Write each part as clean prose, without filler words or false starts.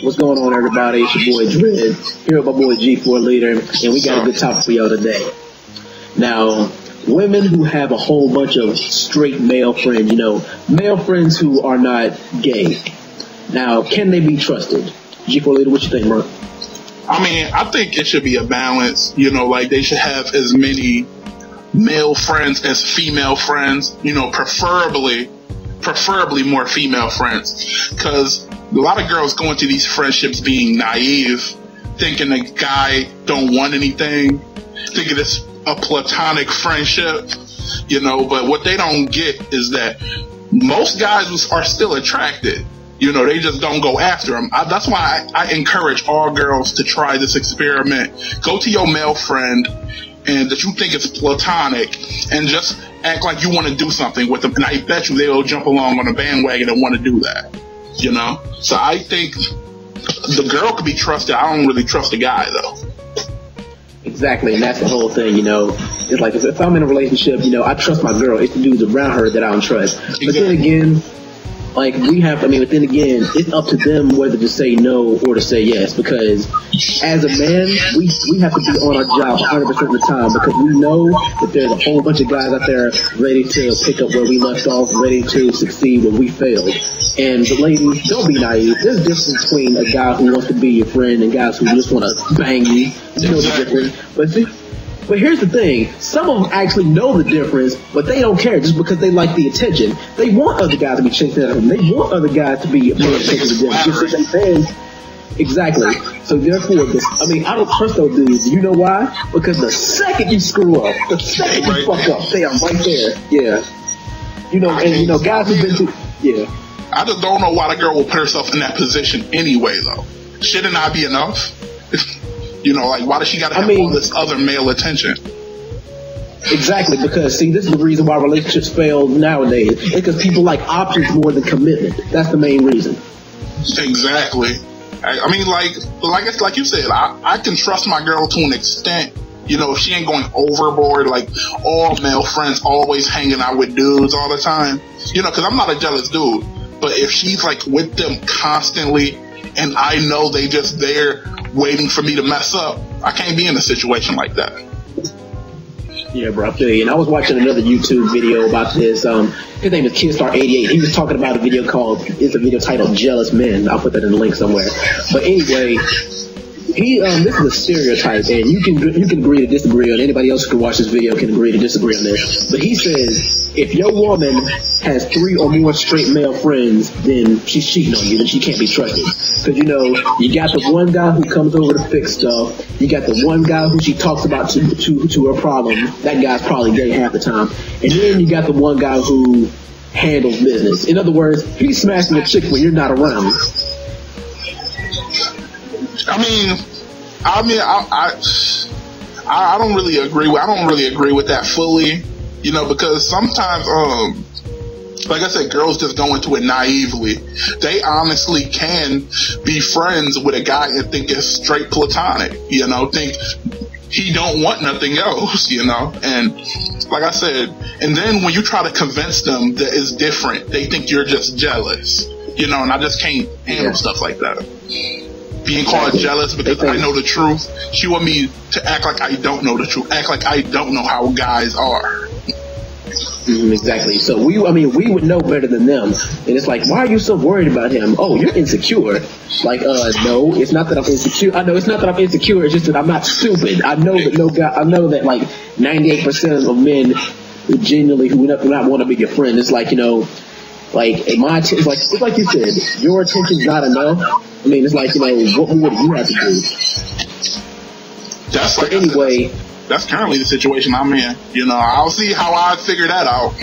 What's going on, everybody? It's your boy Dread, here with my boy G4 Leader, and we got a good topic for y'all today. Now, women who have a whole bunch of straight male friends, male friends who are not gay. Now, can they be trusted? G4 Leader, what you think, bro? I mean, I think it should be a balance, like they should have as many male friends as female friends, preferably more female friends, because a lot of girls go into these friendships being naive, thinking the guy don't want anything, thinking it's a platonic friendship, but what they don't get is that most guys are still attracted. They just don't go after them. That's why I encourage all girls to try this experiment. Go to your male friend and that you think is platonic and just act like you want to do something with them. And I bet you they'll jump along on a bandwagon and want to do that. So I think the girl could be trusted. I don't really trust the guy, though. Exactly, and that's the whole thing, It's like if I'm in a relationship, I trust my girl. It's the dudes around her that I don't trust. Exactly. But then again, but then again, it's up to them whether to say no or to say yes, because as a man, we have to be on our job 100% of the time, because we know that there's a whole bunch of guys out there ready to pick up where we left off, ready to succeed where we failed. And the ladies, don't be naive. There's a difference between a guy who wants to be your friend and guys who just want to bang you. You know the difference. But here's the thing, some of them actually know the difference, but they don't care just because they like the attention. They want other guys to be chasing at them. They want other guys to be paying attention to them. Just as fans. Exactly. So therefore, I don't trust those dudes. You know why? Because the second you screw up, the second you fuck up, they are right there. Yeah. Guys who've been through, yeah. I just don't know why the girl will put herself in that position anyway, though. Shouldn't that be enough? Why does she got to have all this other male attention? Exactly, because, this is the reason why relationships fail nowadays. It's because people like options more than commitment. That's the main reason. Exactly. Like you said, I can trust my girl to an extent. If she ain't going overboard, like all male friends always hanging out with dudes all the time. Because I'm not a jealous dude. But if she's like with them constantly, and I know they just there waiting for me to mess up, I can't be in a situation like that. Yeah, bro, I feel you. And I was watching another YouTube video about this. His name is Kidstar88. He was talking about a video titled Jealous Men. I'll put that in the link somewhere. But anyway, this is a stereotype, and you can agree to disagree on. Anybody else who can watch this video can agree to disagree on this. But he says, if your woman has 3 or more straight male friends, then she's cheating on you, then she can't be trusted. Because, you got the one guy who comes over to fix stuff. You got the one guy who she talks about to her problem. That guy's probably gay half the time. And then you got the one guy who handles business. In other words, he's smashing a chick when you're not around. I don't really agree with that fully, because sometimes, like I said, girls just go into it naively. They honestly can be friends with a guy and think it's straight platonic, think he don't want nothing else, and like I said, and then when you try to convince them that it's different, they think you're just jealous, and I just can't handle stuff like that. Being called jealous because I know the truth. She want me to act like I don't know the truth, act like I don't know how guys are. Exactly. So we would know better than them. And it's like, why are you so worried about him? Oh, you're insecure. Like, no, it's not that I'm insecure. I know it's not that I'm insecure. It's just that I'm not stupid. I know that like 98% of men who genuinely who not want to be your friend. It's like, it's like you said, your attention's not enough. It's like, what more do you have to do? But anyway, that's currently the situation I'm in. I'll see how I figure that out.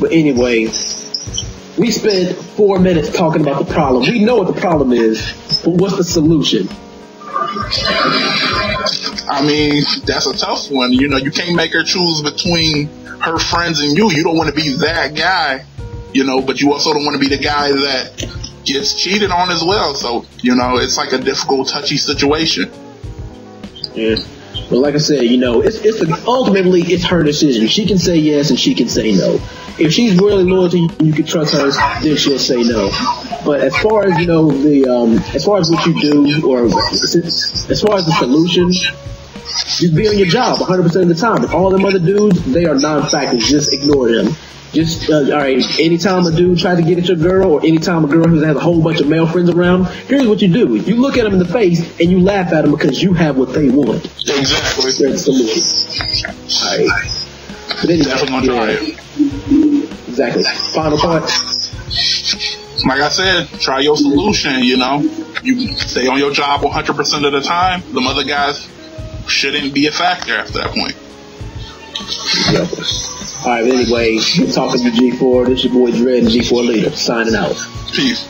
But anyway, we spent 4 minutes talking about the problem. We know what the problem is, but what's the solution? That's a tough one. You can't make her choose between her friends and you. You don't want to be that guy, but you also don't want to be the guy that gets cheated on as well. So, it's like a difficult, touchy situation. Yeah. But like I said, ultimately it's her decision. She can say yes and she can say no. if she's really loyal to you, you can trust her, then she'll say no. But as far as, you know, as far as what you do, or as far as the solution, just be on your job 100% of the time. All them other dudes, they are non-factors. Just ignore them. Just, all right, anytime a dude tries to get at your girl, or anytime a girl who has a whole bunch of male friends around, here's what you do. You look at them in the face, and you laugh at them because you have what they want. Exactly. That's the move. All right. But anyway, definitely gonna try it. Exactly. Final thought. Like I said, try your solution, you know. You stay on your job 100% of the time. Them other guys shouldn't be a factor after that point. Yep. All right, anyway, good talking to G4. This is your boy Dread and G4 Leader, signing out. Peace.